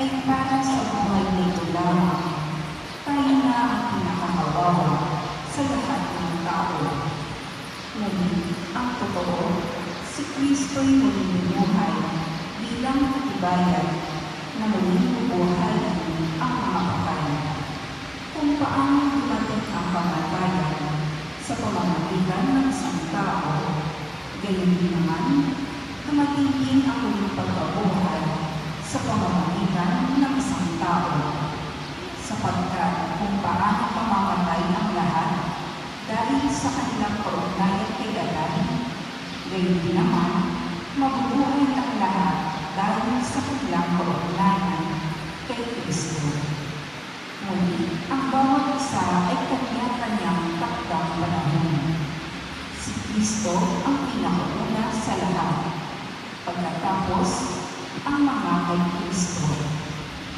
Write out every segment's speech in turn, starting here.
ay para sa buhay nito lamang. Tayo na ang pinakahawawa sa lahat ng tao. Ngunit ang totoo, si Kristo'y muling bumuhay bilang katibayan na muling bubuhay ang mga patay. Kung paano dumating ang kamatayan sa pamamagitan ng isang tao, gayon din naman, dumating din ang muling pagkabuhay sa pamamagitan ng isang tao. Sapagkat kung paano mamamatay ang lahat dahil sa kanilang kaugnayan kay Adan, gayon din naman, mabubuhay ang lahat dahil sa kanilang kaugnayan kay Kristo. Ngunit ang bawat isa ay kanya-kanyang takdang panahon. Si Kristo ang pinakauna sa lahat. Pagkatapos, ang mga kay Kristo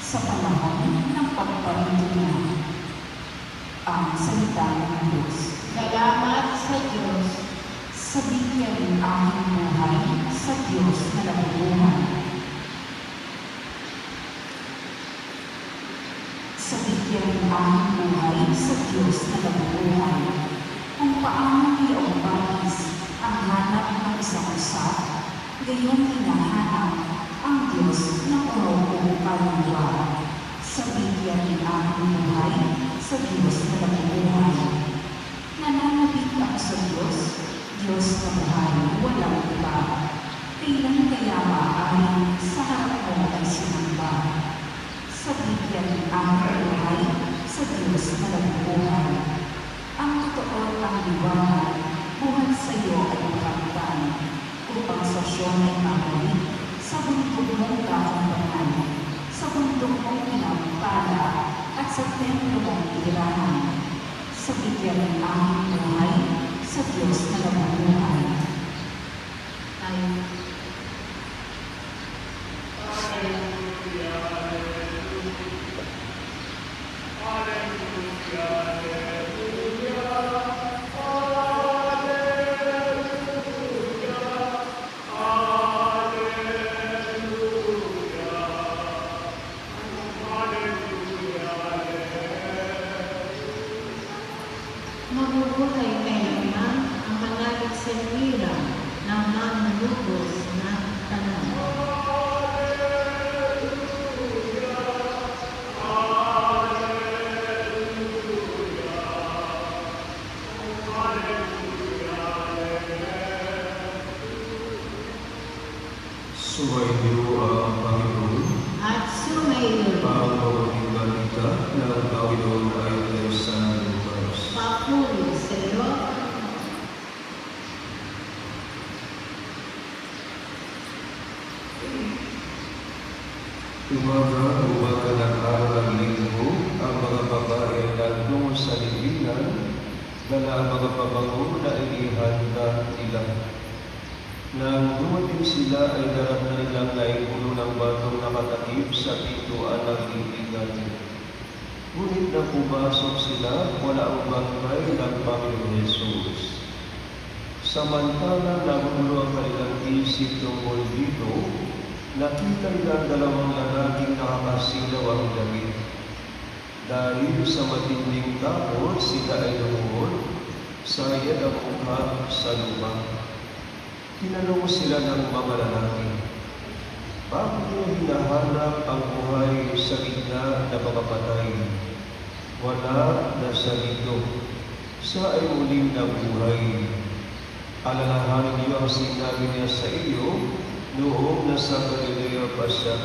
sa panahon ng pagparito niya. Ang salita ng Diyos. Salamat sa Diyos. Sa bigyan ang buhay sa Diyos na nabubuhay. Sa bigyan ang buhay sa Diyos na nabubuhay. Kung paano iyong bagis ang hanap ng isang usap, gayon hinahanap ang Diyos ng umuupong kaluluwa. Sa bigyan ang buhay sa Diyos na nabubuhay. Nananabik ako sa Diyos, Diyos na buhay, walang iba. Kailan kaya maaaring sa harap mo ay sinamba? Sa bigyan ang buhay sa Diyos na nabubuhay. Ang totoo ang liwanag, buhat sa iyo ay makamtan, upang sa siyo ay mamalik, sa bundok mong kakampangan, sa bundok mong pinampala, at sa templo mong tirahan. Sa bigyan ang buhay sa Diyos na nabubuhay. Mabubuhay kailanman ang manalig sa wira ng manlulubos na tanan. Sumainyo ang Panginoon. At sumayo. Ang mabuting balita ng Panginoon ayon sa Lucas. Papuri sa iyo. Umaga ng araw ng linggo, ang mga babae ay nagtungo sa libingan, dala ang mga pabango na inihanda nila. Nang dumating sila ay darap na nilang naipuno ng batong nakatakip sa pintuan ng libingan. Ngunit nang pumasok sila, wala ang bangkay ng Panginoon Jesus. Samantala nagulo ang kanilang isip tungkol dito, nakita nila dalawang lalaking nakakasilaw ang damit. Dahil sa matinding takot, sila ay lumuhod, sayad ang mukha sa lupa. Tinanong sila ng mga lalaki, bakit niyo hinahanap ang buhay sa gitna na mga patay? Wala na sa dito, sa ay muling nabuhay. Alalahanin niyo ang sinabi niya sa iyo noong nasa Galilea pa siya.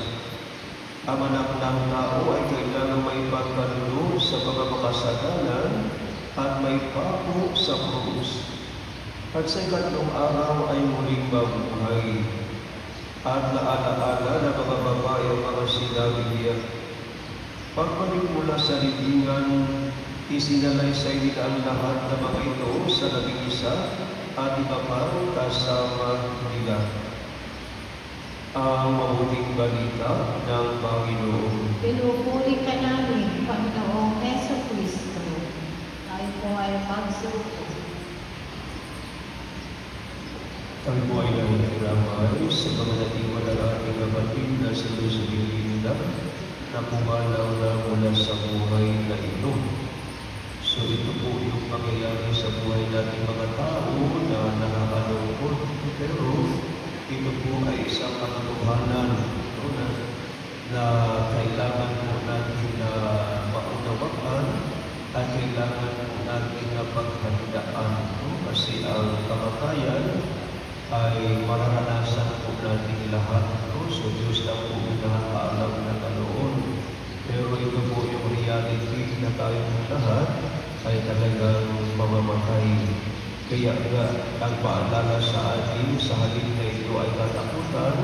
Ang anak ng tao ay kailangan may pagkaluno sa mga makasalanan at may pako sa krus. At sa ikatlong araw ay muling mabuhay. At naalaala ng mga babae ang mga sinabi niya. Pagbalik mula sa libingan, isinalaysay nila ang lahat ng mga ito sa labing-isa at iba pang kasama nila. Ang mabuting balita ng Panginoon. Pinupuri ka namin, Panginoong Heso Kristo. Tayo po ay magsuko. Ang buhay na ikiramay sa mga natiwala ating kapatid na sa Luzon nila na pumanaw na mula sa buhay na ito. So ito po yung pangyayari sa buhay natin mga tao na nakakalungkot. Pero ito po ay isang katotohanan no, na kailangan po natin na maunawaan at kailangan po natin na paghandaan. No? Kasi ang kamatayan ay mararanasan po natin lahat. No? So Diyos lang po yung nakakaalam na ganoon. Pero ito po yung reality na tayong lahat ay talagang mamamatay. Kaya nga, ang paalala sa atin sa halip na ito ay katakutan,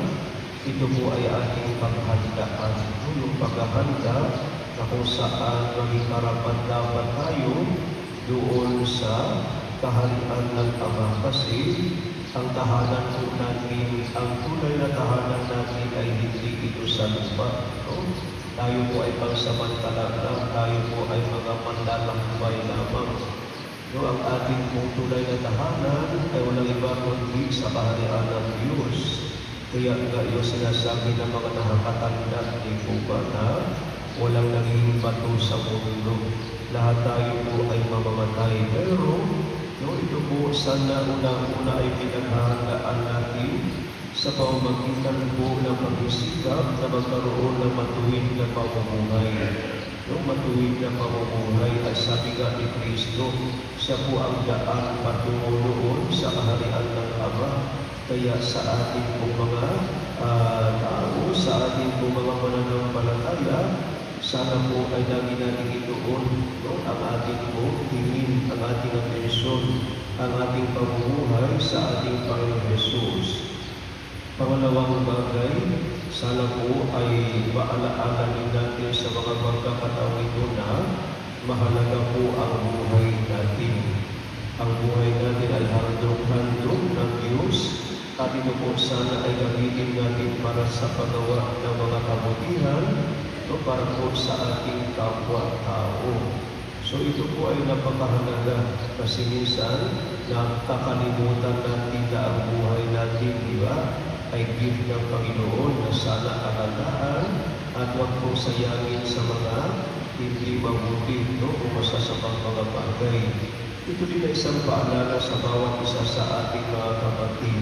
ito po ay ating paghandaan. Yung paghahanda na kung saan maging karapat dapat tayo doon sa kaharian ng Ama. Kasi ang tahanan po natin, ang tunay na tahanan natin ay hindi ito sa lupa. No? Tayo po ay pagsamantala lang, tayo po ay mga manlalakbay lamang. No, ang ating pong tunay na tahanan ay walang iba kundi sa kaharian ng Diyos. Kaya nga yung sinasabi ng mga nakakatanda, di po ba na walang naging bato sa mundo. Lahat tayo po ay mamamatay. Pero no, ito po sana unang-una ay pinaghahandaan natin sa pamamagitan po ng pag-isikap na magkaroon ng matuwid na pamumuhay. Yung matuwid na pamumuhay ay sabi nga ni Kristo, siya po ang daan patungo doon sa kaharian ng Ama. Kaya sa ating pong mga tao, sa ating pong mga mananampalataya, sana po ay lagi natin ituon no? Ang ating po tingin, ang ating atensyon, ang ating pamumuhay sa ating Panginoon Jesus. Pangalawang bagay, sana po ay maalaala din natin sa mga pagkakataong ito na mahalaga po ang buhay natin. Ang buhay natin ay handog-handog ng Diyos at ito po sana ay gamitin natin para sa paggawa ng mga kabutihan o para po sa ating kapwa-tao. So ito po ay napakahalaga kasi minsan nakakalimutan natin na ang buhay natin, di ba? Ay gift ng Panginoon na sana alagaan at huwag pong sayangin sa mga hindi mabuti no? O masasamang mga bagay. Ito din ay isang paalala sa bawat isa sa ating mga kapatid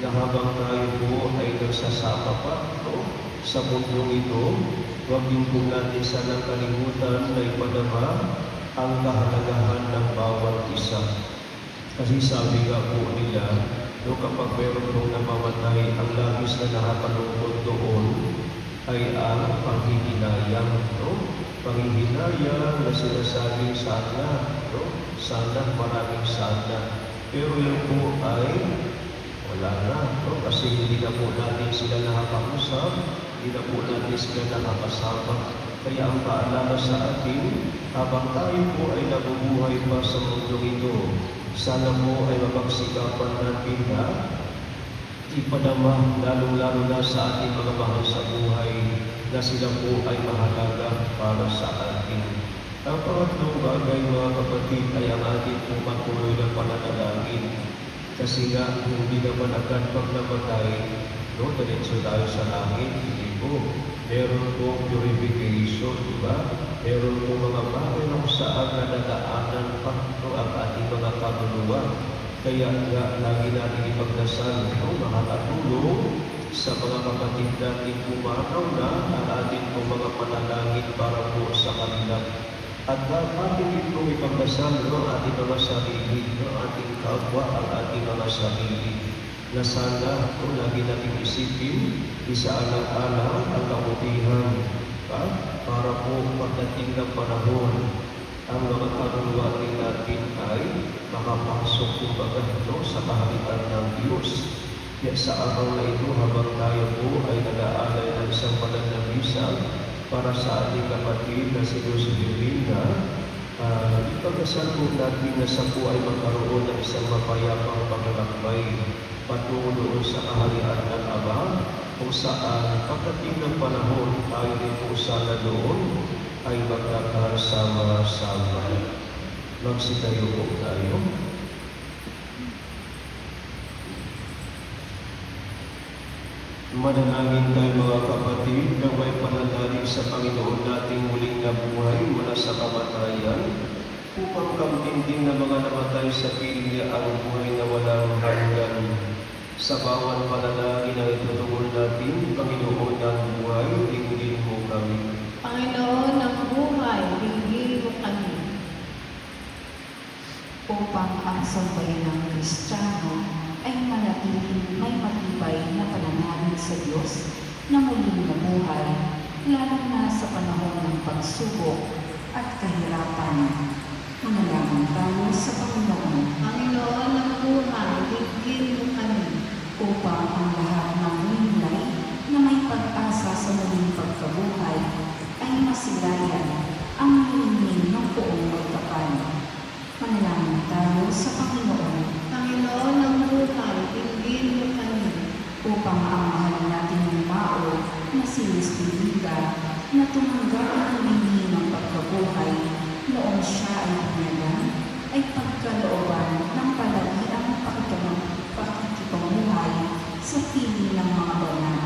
na habang tayo po ay nagsasama pa no? Sa mundong ito, huwag din po natin sanang kalimutan na ipadama ang kahalagahan ng bawat isa. Kasi sabi nga po nila, no, kapag meron pong namamatay, ang labis na nakakalungkot doon ay ang panghihinayang. No? Panghihinayang na sinasabing sana, no? Sana, maraming sana. Pero yun po ay wala na. No? Kasi hindi na po natin sila nakakausap, hindi na po natin sila nakakasama. Kaya ang paalala sa atin, habang tayo po ay nabubuhay pa sa mundo ito, sana po ay mapagsikapan natin na ipadama lalong-lalo na sa ating mga mahal sa buhay na sila po ay mahalaga para sa atin. Ang pangatlong bagay mga kapatid ay ang ating pong patuloy na pananalangin. Kasi nga hindi naman agad pag namatay, no, diretso tayo sa langit, hindi po. Meron po purification, di ba? Meron po mga bagay na kung saan nadadaanan pa no, ang ating mga kaluluwa. Kaya nga, lagi natin ipagdasal, no, makakatulong sa mga kapatid natin pumanaw na ang ating po mga panalangin para po sa kanila. At natin ito ipagdasal no, ang ating mga sarili, no, ating kapwa, ang ating mga sarili. Na sana kung lagi natin isipin, isaalang-alang ang kabutihan para po pagdating ng panahon, ang mga kaluluwa rin natin ay makapasok kumbaga no, sa kaharian ng Diyos. Kaya sa araw na ito, habang tayo po ay nag-aalay ng isang pananabisa para sa ating kapatid na si Josephina, ipagdasal po natin na sa po ay magkaroon ng isang mapayapang paglalakbay patungo doon sa kaharian ng Ama, kung saan pagdating ng panahon tayo din po sana doon ay magkakasama-sama. Magsitayo po tayo. Manalangin tayo mga kapatid na may pananalig sa Panginoon nating muling nabuhay mula sa kamatayan upang kamtin din na mga namatay sa piling niya ang buhay na walang hanggan. Sa bawat panalangin na itutungol natin, Panginoon ng buhay, dinggin mo kami. Panginoon ng buhay, dinggin mo kami. Upang ang sambayan ng Kristiyano ay manatiling may matibay na pananalig sa Diyos na muling nabuhay, lalo na sa panahon ng pagsubok at kahirapan. Manalangin tayo sa Panginoon Panginoon ng buhay, dinggin mo kami. upang ang lahat ng nilay na may pag-asa sa muling pagkabuhay ay masilayan ang hinihin ng buong may kapal. Manalangin tayo sa Panginoon Panginoon ng buhay, dinggin mo kami. upang ang mahal nating tao na si Espiritu na tumanggap ang hinihin ng pagkabuhay noong siya ay pinagan ay pagkalooban ng palagiang pakikipamuhay sa piling ng mga banal.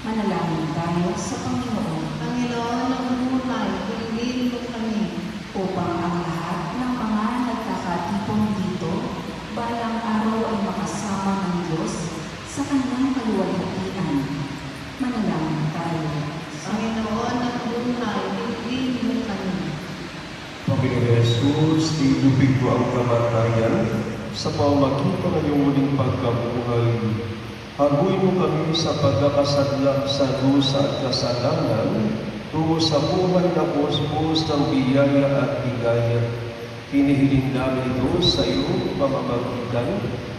Manalangin tayo sa Panginoon Panginoon ng buhay, dinggin mo kami. upang ang lahat ng mga nagkakatipon dito balang araw ay makasama ng Diyos sa kanyang kaluwalhatian. Manalangin tayo. Panginoon ng buhay, dinggin mo kami. Panginoon Jesus, tinubig mo ang kamatayan sa pamamagitan ng iyong muling pagkabuhay. Haguin mo kami sa pagkakasadlak sa dusa at kasalanan tungo sa buhay na pusbus ng biyaya at bigaya. Hinihiling namin ito sa iyong pamamagitan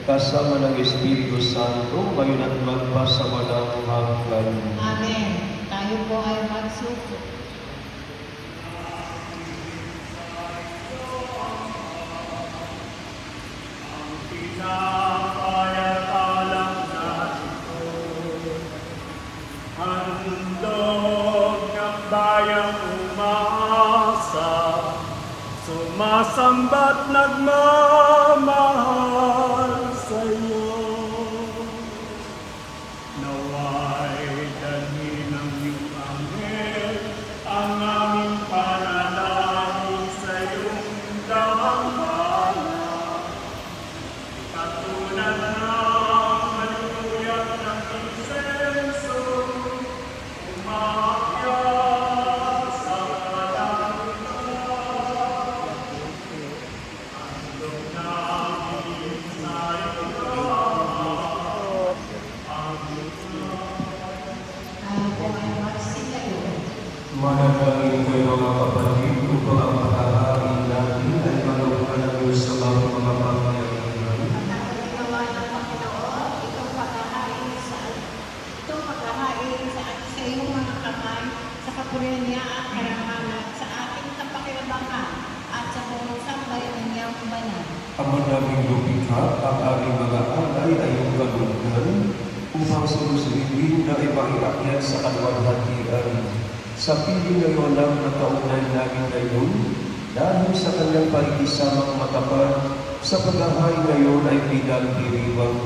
kasama ng Espiritu Santo ngayon at magpasawalang hanggan. Amen. Tayo po ay magsuko. Pinapayatalang na ito, handog ng bayang umasa, sumasamba't nagmamahal sa'yo. Naway dalhin ng iyong anghel ang aming panalangin sa iyong dambana. Katulad ng haluyat ng insenso, umakyat sa kalangit. Handog namin sa iyong lahat ang Tayo po ay magsilayo. Manalangin kayo mga kapatid upang ang paghahain natin ay malungkan ng Diyos sa mga pangyayari. At ang ginawa ng Panginoon, itong paghahain sa iyong mga kamay, sa kapurihan niya at karangalan, sa ating kapakilabangan, at sa buong sambayan ng iyong banal. Ama naming lumikha, ang aming mga alay ay iyong kalugdan upang sulusuin na ipaiakyat sa kaluwalhatian. Sa piling ngayon lang na kaugnay namin ngayon, dahil sa kanyang pakikisamang matapat, sa paghahain ngayon ay pinagdiriwang.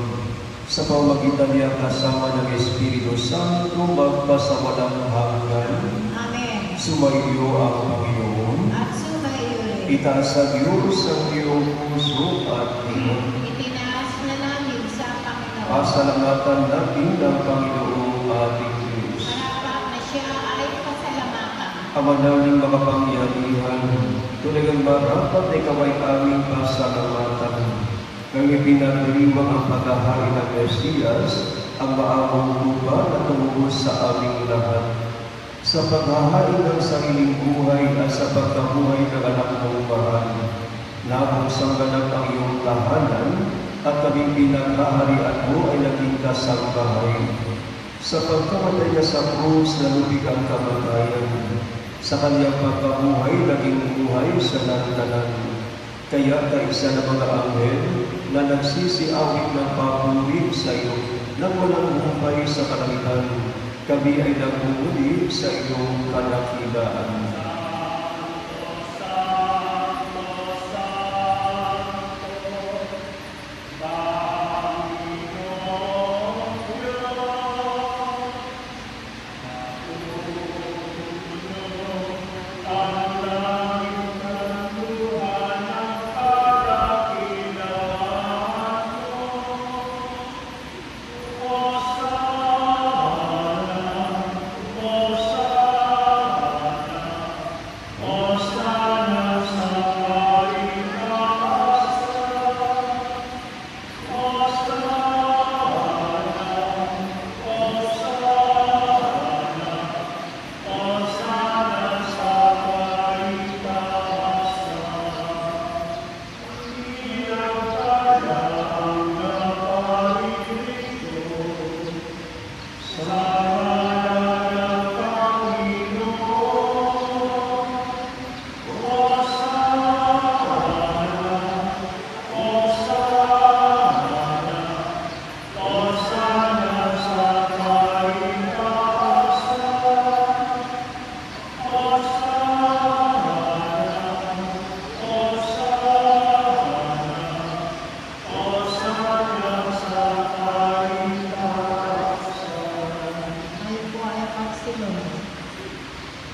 Sa pamamagitan niya kasama ng Espiritu Santo, magpasawalang hanggan. Amen. Sumaiyo ang Panginoon. At sumayo rin. Itaas sa Diyos ang iyong puso at iyong Itinaas na namin sa Panginoon. pasalamatan natin ng Panginoong ating Diyos. Marapat na siya ay pasalamatan. Ama naming makapangyarihan, talagang marapat na ikaw ay aming pasalamatan. Kami pinagdiriwang ang paghahain ng Mesiyas, ang maamong lupa na tumubos sa aming lahat. Sa paghahain ng sariling buhay at sa pagkabuhay ng anak mong mahal, nabuksan ganap ang iyong tahanan at kami pinaghaharian mo ay naging kasambahay. Sa pagkamatay niya sa krus na lubig ang kamatayan, sa kanyang pagkabuhay naging buhay sa lantanan. Kaya kaisa ng mga anghel na nagsisiawit ng papuri sa iyo nang walang humpay sa kalangitan, kami ay nagmumuli sa iyong kadakilaan.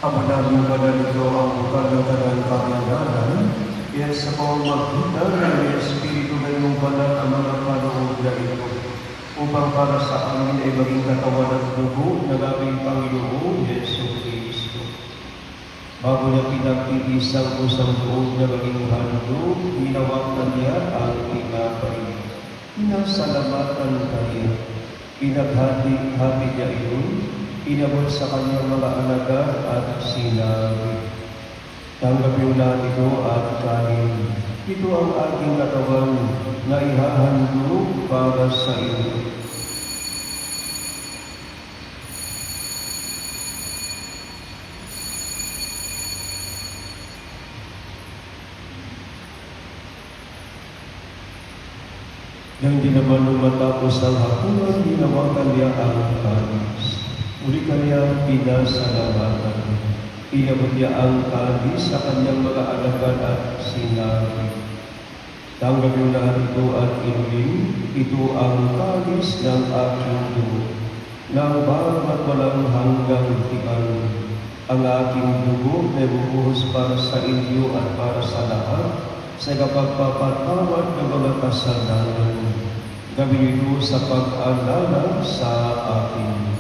Ama namin manalito ang bukal ng kanang kapangalan, kaya sa pamamagitan ng Espiritu na iyong banal ang mga panahon na ito, upang para sa amin ay maging katawan at dugo ng aming Panginoong Yesu Kristo. Bago niya pinag-iisang usang loob na maging handog, hinawakan niya ang tinapay. Pinasalamatan kanya. Pinaghati-hati niya iyon, inabot sa kanyang mga alagad at sinabi, "Tanggapin natin ito at kanin. Ito ang aking katawan na ihahandog para sa inyo." Nang di naman nung matapos ang hapunan, hinawakan niya ang kanis. Uli kanya pinasalamatan. Inabot niya ang kanis sa kanyang mga alagad at sinabi, "Tanggapin lahat ito at inumin. Ito ang kanis ng aking dugo, ng bawat walang hanggang tipan. Ang aking dugo na bubuhos para sa inyo at para sa lahat, sa kapagpapatawad ng mga kasalanan. Gawin ito sa pag-alala sa akin."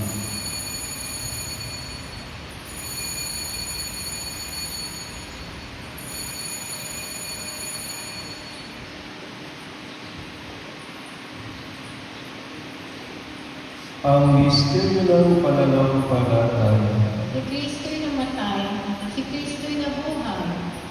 Ang misteryo ng pananampalataya. Si Kristo'y namatay, si Kristo'y nabuhay,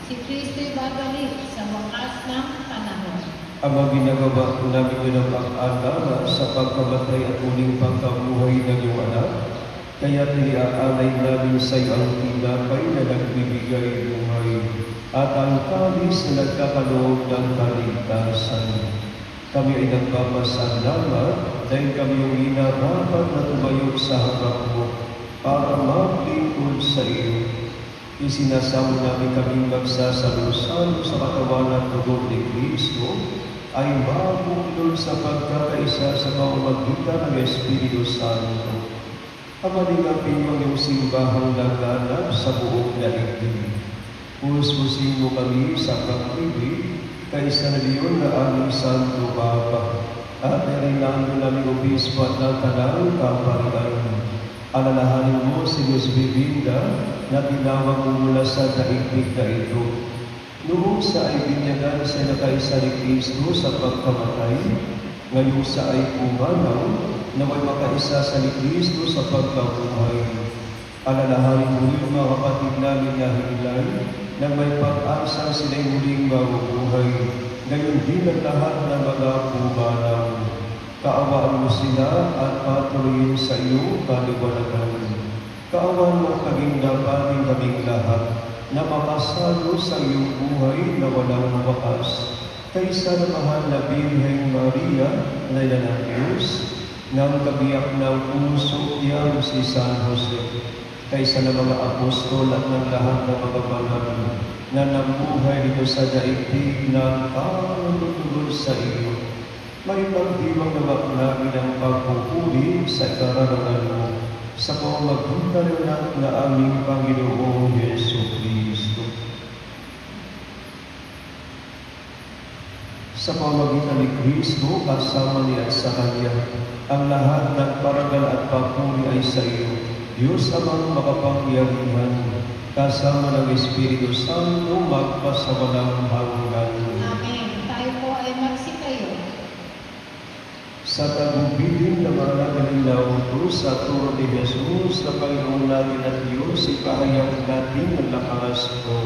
si Kristo'y babalik sa wakas ng panahon. Ama, ginagawa ko namin ng pag-alala sa pagkamatay at muling pagkabuhay ng iyong anak, kaya iniaalay namin sa iyo ang tinapay na nagbibigay buhay at ang kalis na nagkakaloob ng kaligtasan. Kami ay nagpapasalamat dahil kami yung inarapat na tumayo sa harap mo para maglingkod sa iyo. Isinasamo namin kaming magsasalo-salo sa katawan at dugo ni Kristo ay mabuklod sa pagkakaisa sa pamamagitan ng Espiritu Santo. Amalingapin mo yung simbahang laganap sa buong daigdig. Puspusin mo kami sa pag-ibig kaysa na diyon na aming Santo Papa at erinando namin obispo at ng kanang kaparian. Alalahanin mo si Diyos Bibinda na tinawag mo mula sa daigdig na ito. Noong sa ay binyagan sa nakaisa ni Kristo sa pagkamatay, ngayon sa ay pumanaw na may makaisa sa ni Kristo sa pagkabuhay. Alalahanin mo yung mga kapatid namin na hilay na may pag-asang sila'y muling mabubuhay. Ngayon din ang lahat ng mga pumanaw. Kaawaan mo sila at patuloyin sa iyo kaliwanagan. Kaawaan mo kaming dapatin kaming lahat na makasalo sa iyong buhay na walang wakas. Kaysa na mahal na Birheng Maria na ina ng Diyos, ng kabiyak ng puso iyang si San Jose, kaysa ng mga apostol at ng lahat ng mga banal na nabuhay dito sa daigdig ng pagtutulog sa iyo. May pagdiwang naman namin ang pagpupuli sa kararangan mo sa pamamagitan na aming Panginoong Yesu Kristo. Sa pamamagitan ni Kristo, kasama niya at sa Kanya, ang lahat ng parangal at pagpuri ay sa iyo, Diyos Amang makapangyarihan, kasama ng Espiritu Santo, magpasawalang hanggan. Amen. Tayo po ay magsikayo. Sa tagubilin ng mga nagalinaw sa turo ni Jesus na Panginoon natin at Diyos, ipahayag natin ang lakas mo.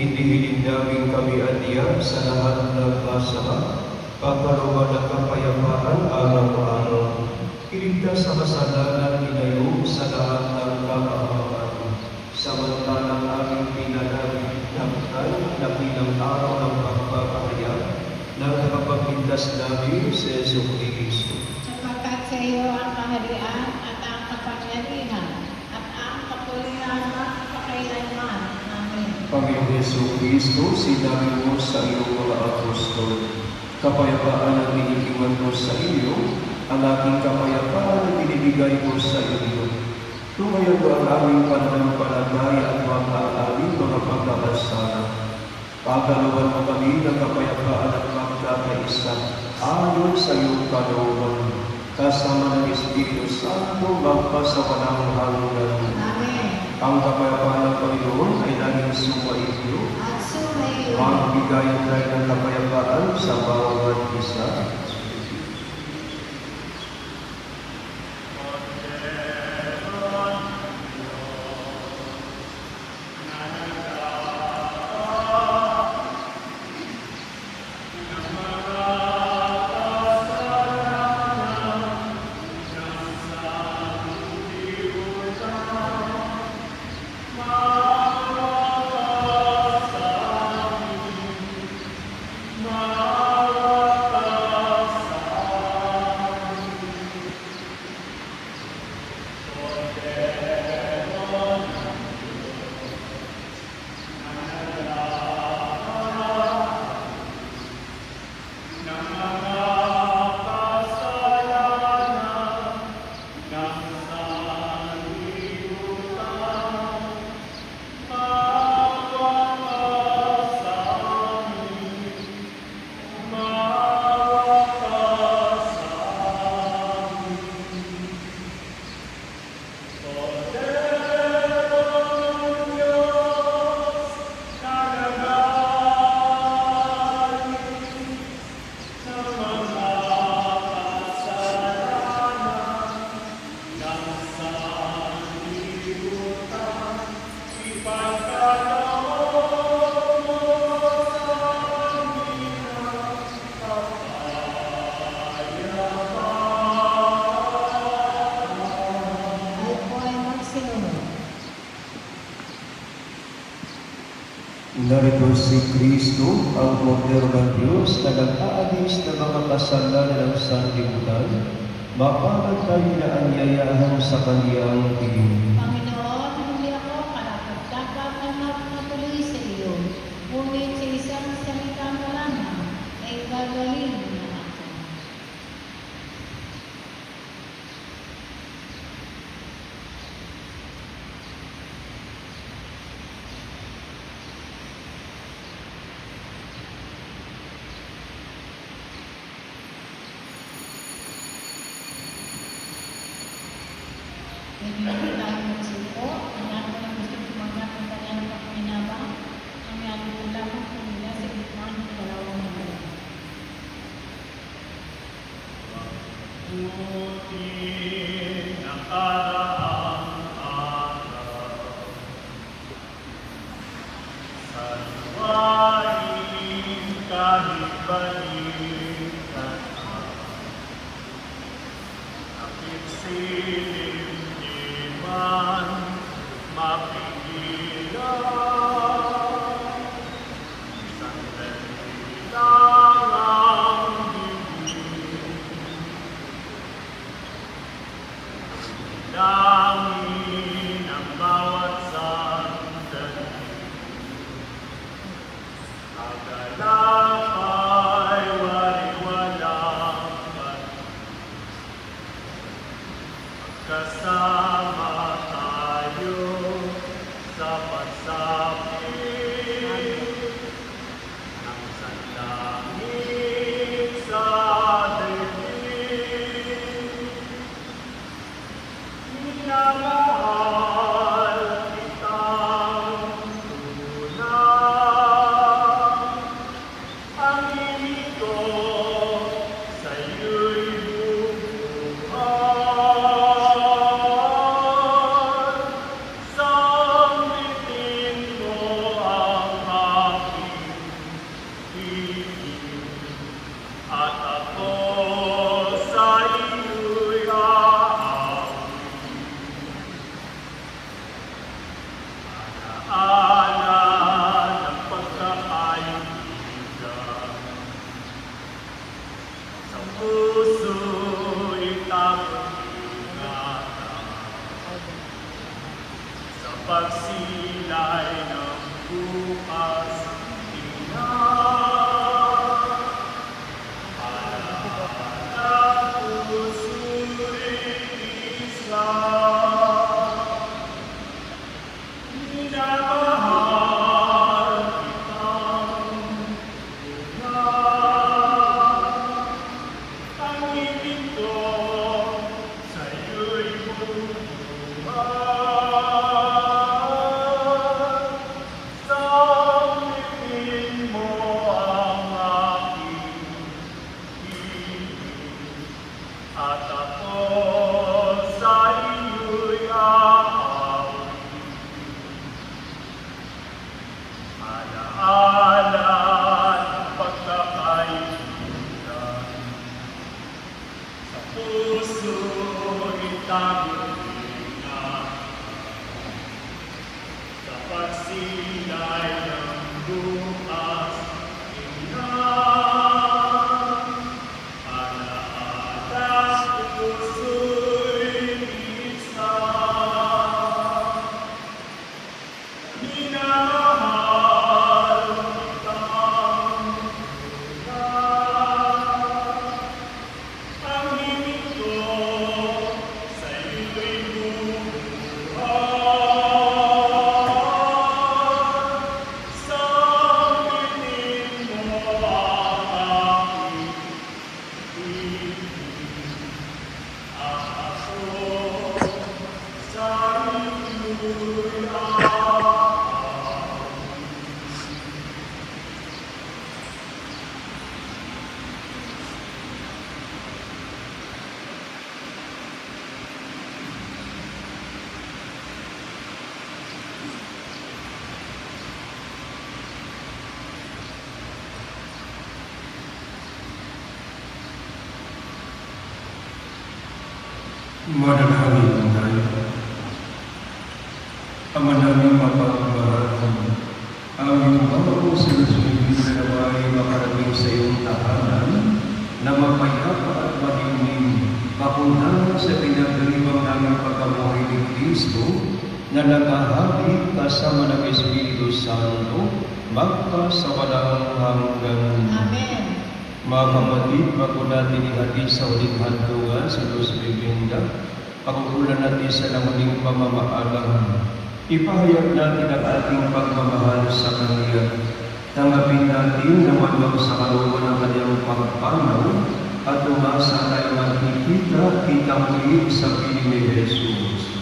Hinihilin namin kami adiyam sa lahat ng masama, pagkaroon ng kapayapaan araw-araw. Iligtas sa kasalanan inayo sa lahat ng kapahamakan. Samantalang aming pinanagdagdag na bilang araw ng pagpapahayag ng nakapagligtas namin sa Yesu Kristo. Sapagkat sa iyo ang kaharian at ang kapangyarihan at ang kapulihan magpakailanman. Amen. Panginoon Yesu Kristo, sinabi mo sa iyong mga apostol, kapayapaan ang iniiwan ko sa inyo, ang aking kapayapaan ang binibigay ko sa inyo. Tumayo ko ang aming pananampalataya at huwag ang aming mga pagkakasala. Pagkalooban mo kami ng kapayapaan at magkakaisa, ayon sa iyong kalooban, kasama ng Espiritu Santo magpasawalang hanggan. Amen. Ang kapayapaan ng Panginoon ay laging sumainyo. At sumayo. Magbigayan tayo ng kapayapaan sa bawat isa. Narito si Kristo, ang Kordero ng Diyos na nag-aalis ng mga kasalanan ng sanlibutan, mapagod tayo na anyayahan sa kaniyang piling. Panginoon, hindi ako karapat-dapat na magpatuloy sa iyo. Ngunit sa isang salita mo lamang ay gagaling na ako. Pwede na tayo magsimpo. Ang lahat ko lang gusto tumanggap ng kanyang pagminabang. Ang yakin ko lamang kung nila sa gitna ng dalawang mga. Buti nakaraang araw sa luwain kahit balikan akit silim di man mapigilan sandali lang ang bibig dangin ang bawat sandali agalak ay wari-walang kasama tayo sa pagsapit ng sanlangit sa daigdig. Minamahal kitang tunay, ang ibig ko sa'yo'y bubuhay. pagsilay ng bukas ina. Alaala puso'y isa, minamahal kitang una. Ang ibig ko sa'yo'y buhay. Samipin mo ang aking ibig, at ako sa iyo'y aawit. Alaala ng pagkakaibigan, sa puso'y tagumpay na, sa pagsilay ng bukas ina. Alaala puso'y isa, minamahal kitang una. Ang himig ko sa'yo'y buhay. Sampitin mo ang aking ibig, at ako sa iyo'y aawit. Manalangin tayo. Ama namin mapagmahal, aming mga sinusunod na naway makarating sa iyong tahanan na mapayapa at mahinig, papunta sa pinagdalibang naming pagkamuhay ni Kristo na nakahari kasama ng Espiritu Santo magpasawalang hanggan. Amen. Mga kapatid, bago natin ihatid sa uling handungan sa Los Bibenda, pag-uulan natin sa namuling pamamaalam. Ipahayag natin ang ating pagmamahal sa Kanya. Tanggapin natin na walwag sa kalooban ng Kanyang pagpanaw at umasa tayo magkikita kitang ulit sa piling ni Jesus.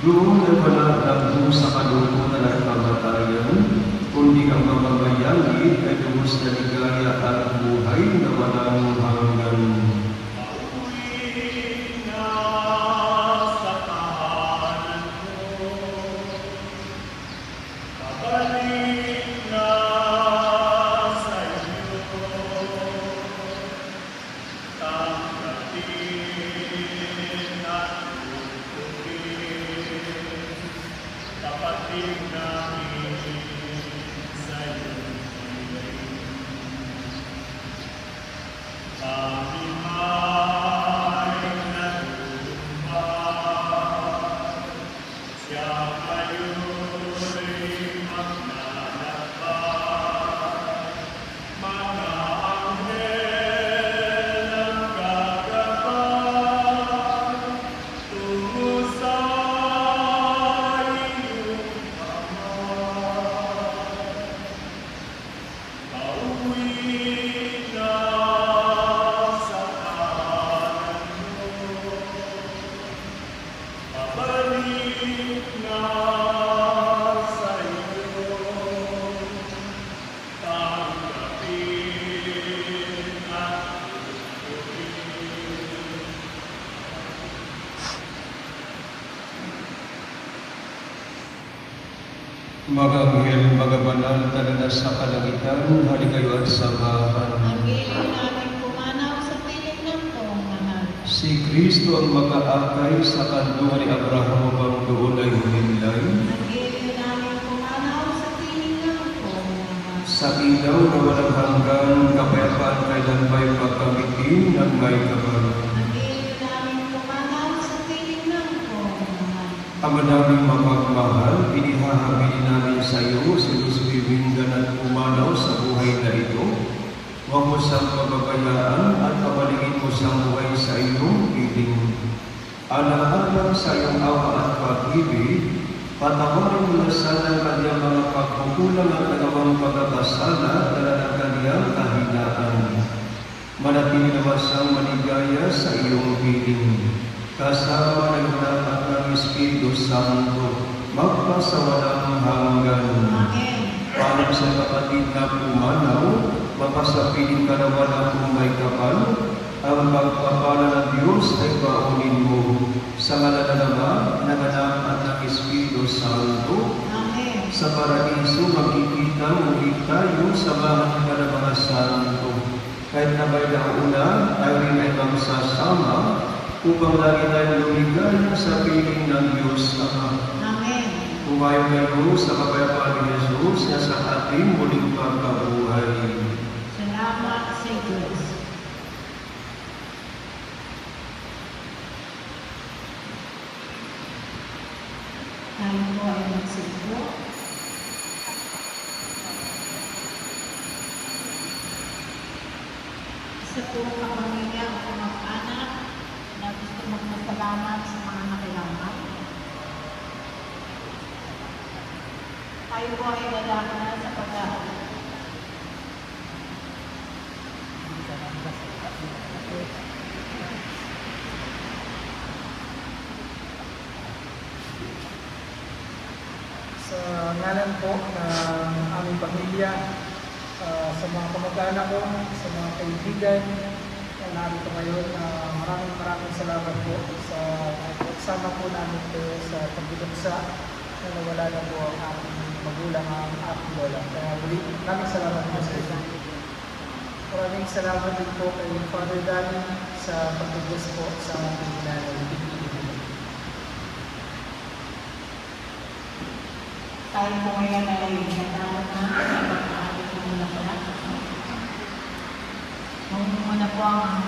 Doon ay panatagpo sa kalungkutan at kamatayan, kundi ang mamamayagi ay lubos na ligaya at buhay na walang hanggan. Pauwi na sa tahanan mo, babalik na sa iyo. Tanggapin at tutukin, kapatid namin sa iyong piling. Kami ay natutupad, siya kayo'y maglalakad. Mga anghel ang gagabay, tungo sa iyong kamay. Pauwi na sa tahanan mo, babalik na sa iyo. Tanggapin at tutukin. Mga anghel, mga banal na sa kalangitan, halikayo at samahan. Ang giliw namin pumanaw sa piling ng mahal. Si Kristo ang mag-aakay sa kandungan ni Abraham upang doon ay humilay. Ang giliw namin pumanaw sa piling ng mahal. Sa ilaw na walang hanggan, kapayapaan kailan ba'y pagkamitin ng may kabal. Ang giliw namin pumanaw sa piling ng mahal. Ama naming mapagmahal, inihahabili namin sa iyo si Luz Bibinggan at pumanaw sa buhay na ito. Huwag mo siyang pababayaan at kabaligin mo siyang buhay sa iyong piling. Alang-alang sa iyong awa at pag-ibig, patawarin mo na sana ang kanyang mga pagkukulang at nagawang pagkakasala dala ng kanyang kahinaan. Manatili naman siyang maligaya sa iyong piling. Kasama ng Anak at ng Espiritu Santo, magpasawalang hanggan. Amen. Para sa kapatid na pumanaw, mapasapiling ka naman ang may kapal, ang pagpapala ng Diyos ay paunin mo. Sa ngalan ng Ama, ng Anak at ng Espiritu Santo, Amen. sa paraiso makikita muli tayo samahan ka ng mga santo. Kahit na may nauna, tayo rin ay magsasama upang lagi tayong lumigaya sa piling ng Diyos Ama. Amen. Pumayo kayo sa kapayapaan ni Jesus na sa ating muling pagkabuhay. Salamat sa Diyos. Tayo po ay magsiguro. Isa po kapamilya o kamag-anak na gusto magpasalamat sa mga nakilaman. Tayo po ay lalakad sa pag-aaral. Sa ngalan po ng aming pamilya, sa mga kamag-anak ko, sa mga kaibigan na narito ngayon, maraming salamat po sa pagsama po namin po sa pagduduksa na nawala na po ang aking magulang, ang aking lola. Kaya muli, maraming salamat po sa inyo. Maraming salamat din po kay Father Danny sa pagdudus po sa ating nanay. Tayo po ngayon ay natawag na sa pag-aaral ng lahat. Nung una po ang